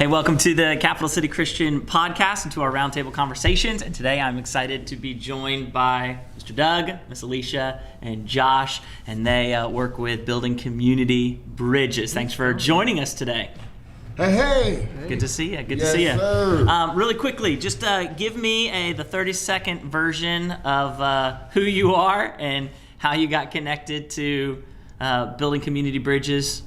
Hey, welcome to the Capital City Christian Podcast and to our roundtable conversations. And today I'm excited to be joined by Mr. Doug, Miss Alicia, and Josh. And they work with building community bridges. Thanks for joining us today. Hey. Good to see you. Good to Yes, see you. sir. Really quickly, just give me the 30-second version of who you are and how you got connected to building community bridges,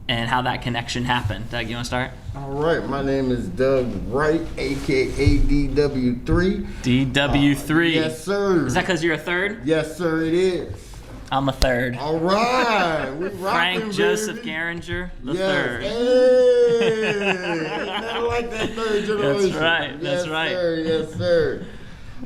and how that connection happened. Doug, you want to start? All right, my name is Doug Wright, aka DW3. DW3. Yes, sir. Is that because you're a third? Yes, sir, it is. I'm a third. All right, we rocking, Frank Joseph baby. Garinger, the Yes. third. Hey, I like that third generation. That's right. That's yes, right. Sir. Yes, sir.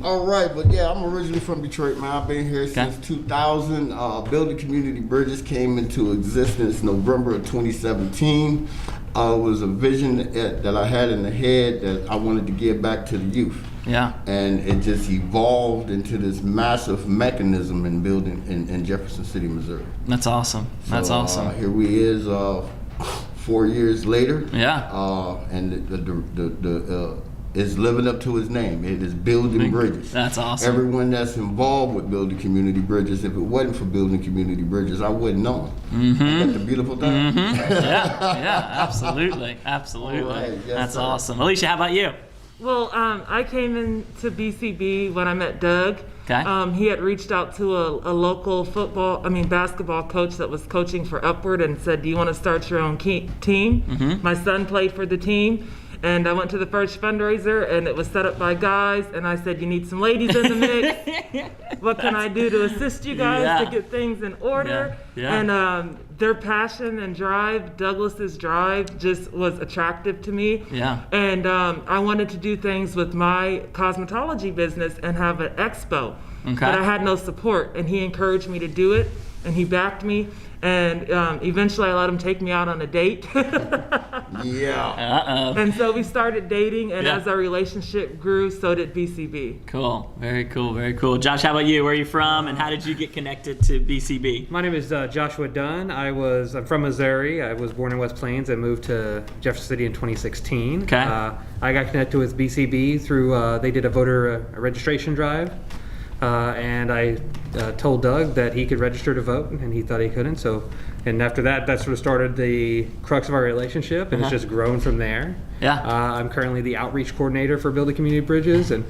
All right, but yeah, I'm originally from Detroit, man. I've been here since 2000. Building Community Bridges came into existence November of 2017. It was a vision that I had in the head that I wanted to give back to the youth. Yeah. And it just evolved into this massive mechanism in building in Jefferson City, Missouri. That's awesome. That's awesome. Here we is 4 years later. Yeah. And the is living up to its name. It is building bridges. That's awesome. Everyone that's involved with building community bridges, if it wasn't for building community bridges, I wouldn't know them. That's a beautiful thing. Yeah, absolutely. Absolutely. All right, yes, That's sir. awesome. Alicia, how about you? Well, I came into BCB when I met Doug. Okay. He had reached out to a local basketball coach that was coaching for Upward and said, "Do you want to start your own team?" Mm-hmm. My son played for the team. And I went to the first fundraiser, and it was set up by guys. And I said, "You need some ladies in the mix. What can I do to assist you guys to get things in order?" Yeah. And their passion and drive, Douglas's drive, just was attractive to me. Yeah. And I wanted to do things with my cosmetology business and have an expo. Okay. But I had no support, and he encouraged me to do it, and he backed me. And eventually I let him take me out on a date. Yeah. And so we started dating, and Yeah. as our relationship grew, so did BCB. Cool. Very cool. Very cool. Josh, how about you? Where are you from, and how did you get connected to BCB? My name is Joshua Dunn. I'm from Missouri. I was born in West Plains and moved to Jefferson City in 2016. Okay. I got connected with BCB through, they did a voter registration drive. And I told Doug that he could register to vote, and he thought he couldn't. And after that sort of started the crux of our relationship, and it's just grown from there. Yeah. I'm currently the outreach coordinator for Building Community Bridges and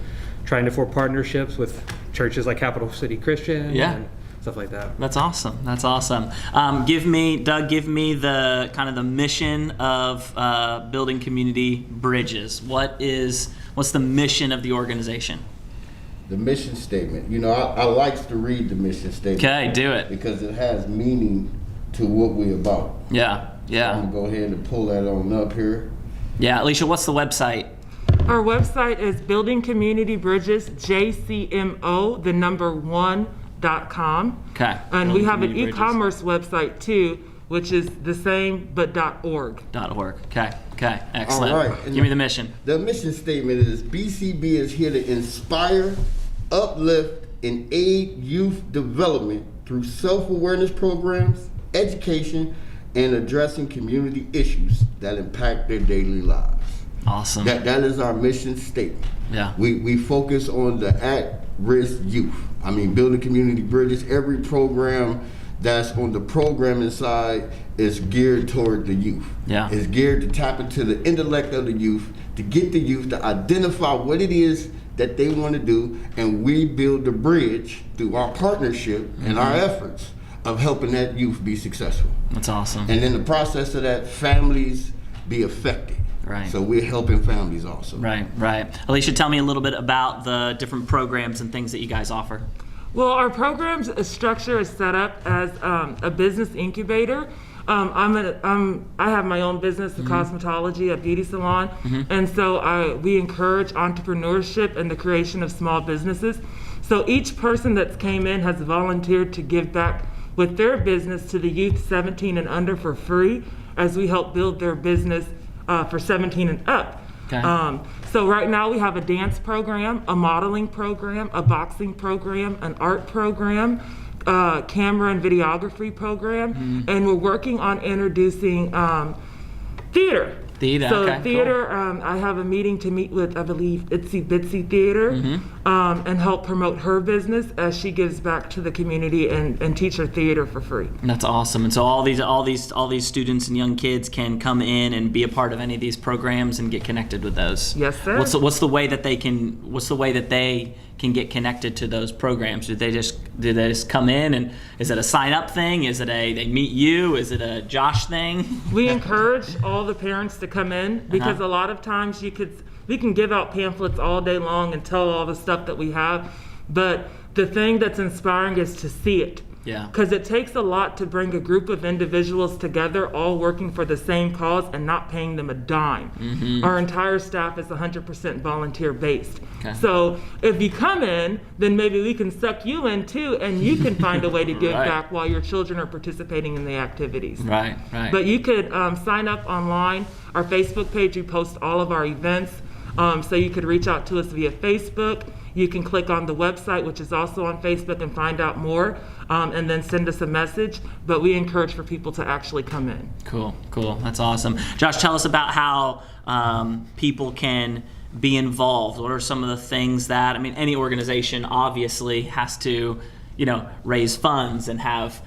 trying to form partnerships with churches like Capital City Christian and stuff like that. That's awesome. That's awesome. Doug, give me the kind of the mission of building community bridges. What's the mission of the organization? The mission statement. You know, I like to read the mission statement. Okay, do it. Because it has meaning to what we're about. Yeah. I'm going to go ahead and pull that on up here. Yeah, Alicia, what's the website? Our website is Building Community Bridges, JCMO, the number 1.com. Okay. And we have an Community Bridges. e-commerce website too, which is the same but .org. .org. Okay. Excellent. All right. Give me the mission. The mission statement is BCB is here to inspire, uplift, and aid youth development through self-awareness programs, education, and addressing community issues that impact their daily lives. Awesome. That is our mission statement. Yeah. We focus on the at-risk youth. I mean, building community bridges, every program that's on the programming side is geared toward the youth. Yeah. It's geared to tap into the intellect of the youth, to get the youth to identify what it is that they want to do, and we build the bridge through our partnership and our efforts of helping that youth be successful. That's awesome. And in the process of that, families be affected. Right. So we're helping families also. Right. Alicia, tell me a little bit about the different programs and things that you guys offer. Well, our program's structure is set up as a business incubator. I have my own business, cosmetology, a beauty salon, and so we encourage entrepreneurship and the creation of small businesses. So each person that's came in has volunteered to give back with their business to the youth 17 and under for free, as we help build their business for 17 and up. Okay. So right now we have a dance program, a modeling program, a boxing program, an art program, camera and videography program, and we're working on introducing Theater. Theater, So okay, theater, I have a meeting to meet with, I believe, Itsy Bitsy Theater, and help promote her business as she gives back to the community and teach her theater for free. That's awesome. And so all these students and young kids can come in and be a part of any of these programs and get connected with those. Yes, sir. What's the way that they can get connected to those programs? Do they just come in, and is it a sign up thing? Is it they meet you? Is it a Josh thing? We encourage all the parents to come in because a lot of times we can give out pamphlets all day long and tell all the stuff that we have, but the thing that's inspiring is to see it. Yeah. Because it takes a lot to bring a group of individuals together, all working for the same cause and not paying them a dime. Our entire staff is 100% volunteer based. Okay. So if you come in, then maybe we can suck you in too, and you can find a way to give Right. back while your children are participating in the activities. Right. But you could sign up online. Our Facebook page, we post all of our events. So you could reach out to us via Facebook. You can click on the website, which is also on Facebook, and find out more, and then send us a message. But we encourage for people to actually come in. Cool. That's awesome. Josh, tell us about how people can be involved. What are some of the things that, any organization obviously has to, raise funds and have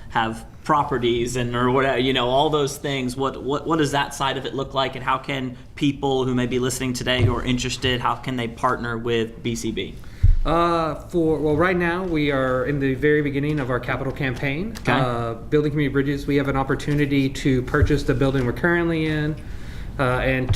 properties or whatever, all those things. What does that side of it look like, and how can people who may be listening today who are interested, how can they partner with BCB? Right now we are in the very beginning of our capital campaign. Okay. Building Community Bridges, we have an opportunity to purchase the building we're currently in,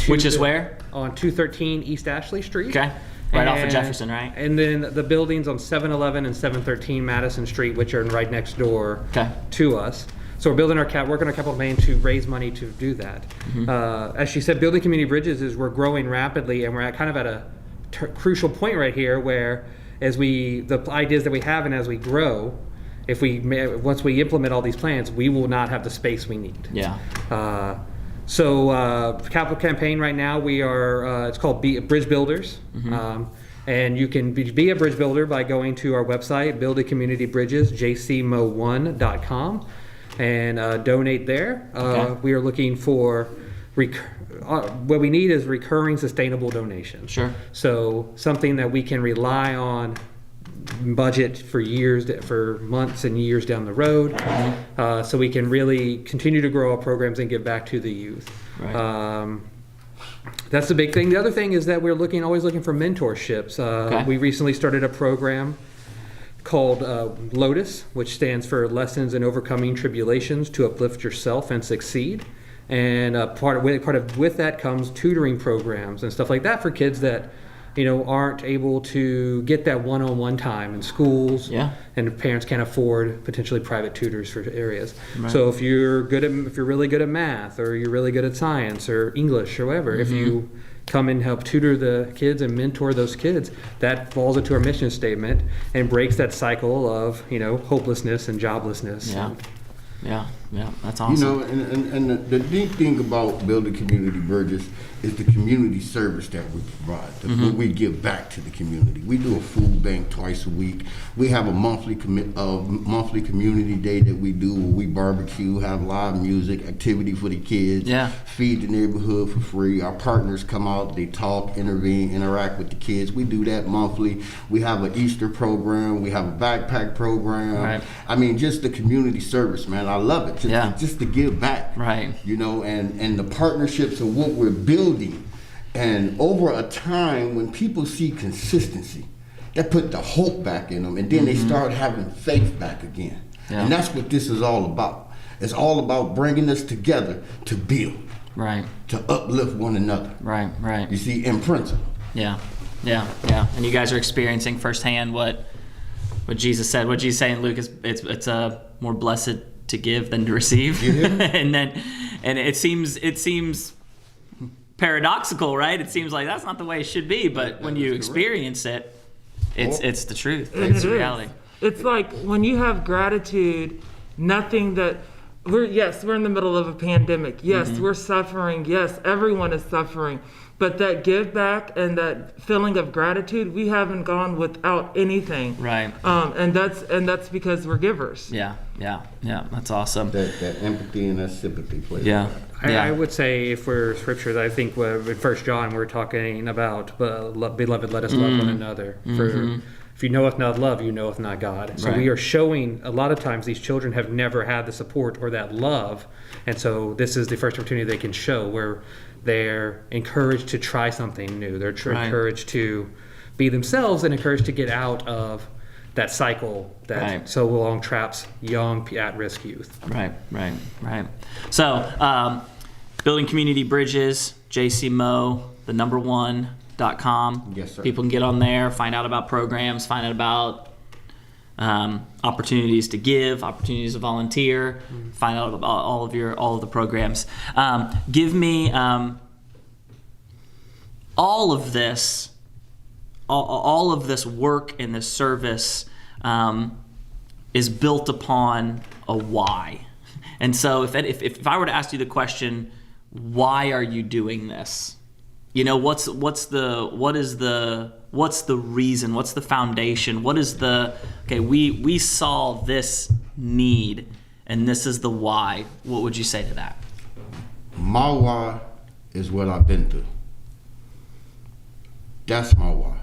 Which is where? On 213 East Ashley Street. Okay. Right off of Jefferson, right? And then the buildings on 711 and 713 Madison Street, which are right next door to us. So we're building working our capital plan to raise money to do that. As she said, Building Community Bridges we're growing rapidly, and we're kind of at a crucial point right here where the ideas that we have and as we grow, once we implement all these plans, we will not have the space we need. Yeah. Capital campaign right now, we are, it's called Bridge Builders. And you can be a bridge builder by going to our website, Building Community Bridges, jcmo1.com, and donate there. Okay. We are looking for, what we need is recurring sustainable donations. Sure. So something that we can rely on, budget for years, for months and years down the road, so we can really continue to grow our programs and give back to the youth. Right. That's the big thing. The other thing is that we're always looking for mentorships. We recently started a program called Lotus, which stands for Lessons in Overcoming Tribulations to Uplift Yourself and Succeed. And with that comes tutoring programs and stuff like that for kids that aren't able to get that one-on-one time in schools, and parents can't afford potentially private tutors for areas. Right. So if you're really good at math, or you're really good at science or English or whatever, if you come and help tutor the kids and mentor those kids, that falls into our mission statement and breaks that cycle of hopelessness and joblessness. Yeah, that's awesome. And the neat thing about Building Community Bridges is the community service that we provide. What we give back to the community. We do a food bank twice a week. We have a monthly community day that we do where we barbecue, have live music, activity for the kids, feed the neighborhood for free. Our partners come out, they talk, intervene, interact with the kids. We do that monthly. We have an Easter program. We have a backpack program. Right. Just the community service, man. I love it. Just to give back. Right. And the partnerships of what we're building. And over a time, when people see consistency, that put the hope back in them, and then they start having faith back again. And that's what this is all about. It's all about bringing us together to build. Right. To uplift one another. Right. You see, in principle. Yeah. And you guys are experiencing firsthand what Jesus said. What Jesus say in Luke is it's more blessed to give than to receive. and it seems paradoxical, right? It seems like that's not the way it should be, but when you experience it, it's the truth. It's the reality. It's like when you have gratitude, nothing that we're in the middle of a pandemic. Yes, we're suffering. Yes, everyone is suffering. But that give back and that feeling of gratitude, we haven't gone without anything. Right. And that's because we're givers. Yeah. That's awesome. That empathy and that sympathy plays. Yeah. I would say if we're scriptures, I think in 1 John we're talking about, beloved, let us love one another. For if you knoweth not love, you knoweth not God. So Right. we are showing, a lot of times these children have never had the support or that love. And so this is the first opportunity they can show where they're encouraged to try something new. They're Right. encouraged to be themselves and encouraged to get out of that cycle that Right. so long traps young at-risk youth. Right. So, building community bridges, JCMO, the number one.com. Yes, sir. People can get on there, find out about programs, find out about opportunities to give, opportunities to volunteer, find out about all of the programs. Give me all of this work and this service is built upon a why. And so if I were to ask you the question, why are you doing this? You know, what's the reason? What's the foundation? What is we saw this need and this is the why. What would you say to that? My why is what I've been through. That's my why.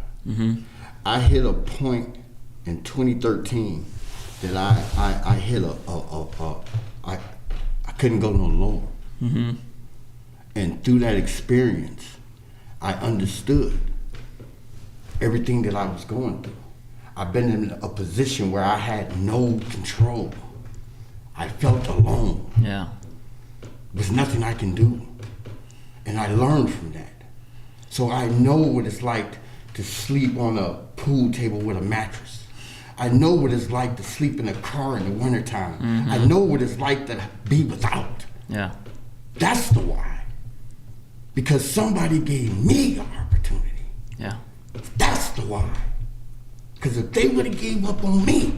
I hit a point in 2013 that I hit I couldn't go no lower. And through that experience, I understood everything that I was going through. I've been in a position where I had no control. I felt alone. Yeah. There's nothing I can do. And I learned from that. So I know what it's like to sleep on a pool table with a mattress. I know what it's like to sleep in a car in the wintertime. I know what it's like to be without. Yeah. That's the why. Because somebody gave me the opportunity. Yeah. That's the why. Because if they would have gave up on me,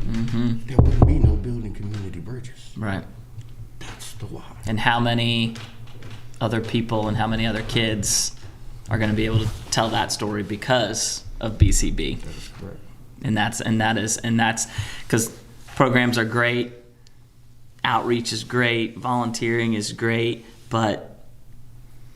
there wouldn't be no building community bridges. Right. That's the why. And how many other people and how many other kids are going to be able to tell that story because of BCB? That is correct. And that's because programs are great, outreach is great, volunteering is great, but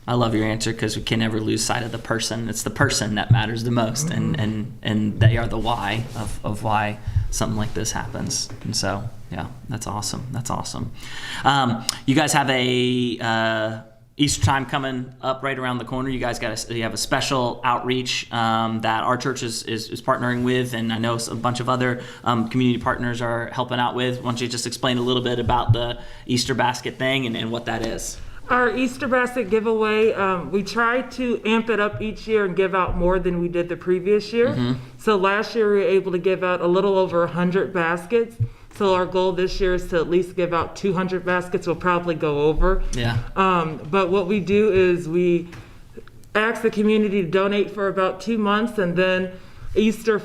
I love your answer because we can never lose sight of the person. It's the person that matters the most, and they are the why of why something like this happens. And so, yeah, that's awesome. That's awesome. You guys have a Easter time coming up right around the corner. You guys you have a special outreach that our church is partnering with, and I know a bunch of other community partners are helping out with. Why don't you just explain a little bit about the Easter basket thing and what that is? Our Easter basket giveaway, we try to amp it up each year and give out more than we did the previous year. So last year we were able to give out a little over 100 baskets. So our goal this year is to at least give out 200 baskets. We'll probably go over. Yeah. But what we do is we ask the community to donate for about 2 months, and then Easter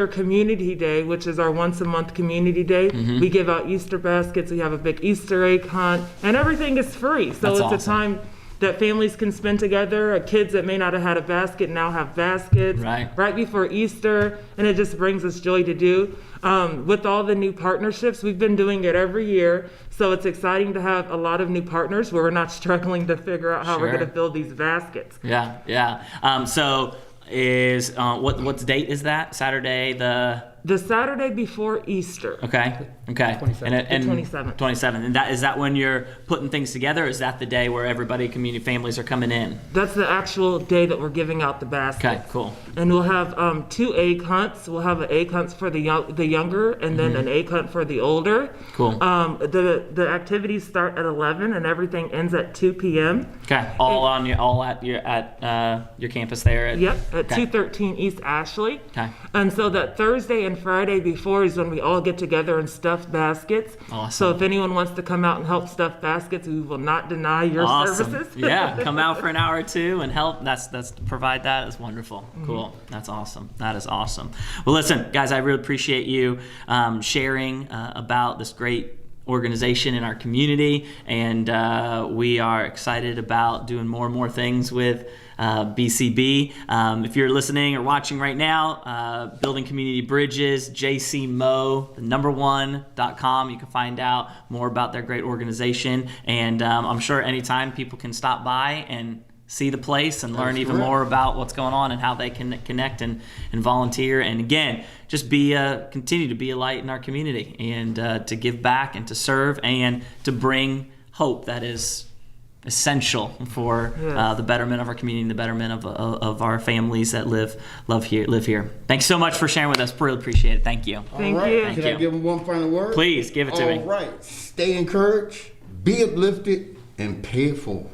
Community Day, which is our once a month community day, we give out Easter baskets. We have a big Easter egg hunt, and everything is free. So That's it's awesome. a time that families can spend together. Kids that may not have had a basket now have baskets right before Easter, and it just brings us joy to do. With all the new partnerships, we've been doing it every year, so it's exciting to have a lot of new partners where we're not struggling to figure out how we're Sure. going to fill these baskets. Yeah. So is what date is that? Saturday The Saturday before Easter. Okay. 27th. And The 27th. 27th. And is that when you're putting things together? Or is that the day where everybody, community families, are coming in? That's the actual day that we're giving out the baskets. Okay. Cool. And we'll have 2 egg hunts. We'll have an egg hunt for the younger, and then an egg hunt for the older. Cool. The activities start at 11 and everything ends at 2 p.m. Okay. All at your campus there. Yep, at Okay. 213 East Ashley. Okay. And so that Thursday and Friday before is when we all get together and stuff baskets. Awesome. So if anyone wants to come out and help stuff baskets, we will not deny your Awesome. services. Yeah, come out for an hour or two and help. That's provide that is wonderful. Cool. That's awesome. That is awesome. Well, listen, guys, I really appreciate you sharing about this great organization in our community, and we are excited about doing more and more things with BCB. If you're listening or watching right now, Building Community Bridges, JCMO, the #1.com. You can find out more about their great organization, and I'm sure anytime people can stop by and see the place and learn even more about what's going on and how they can connect and volunteer. And again, just continue to be a light in our community, and to give back and to serve and to bring hope that is essential for the betterment of our community and the betterment of our families that live here. Thanks so much for sharing with us. Really appreciate it. Thank you. Thank All you. right. Can I give them one final word? Please give it to me. All right. Stay encouraged, be uplifted, and pay it forward.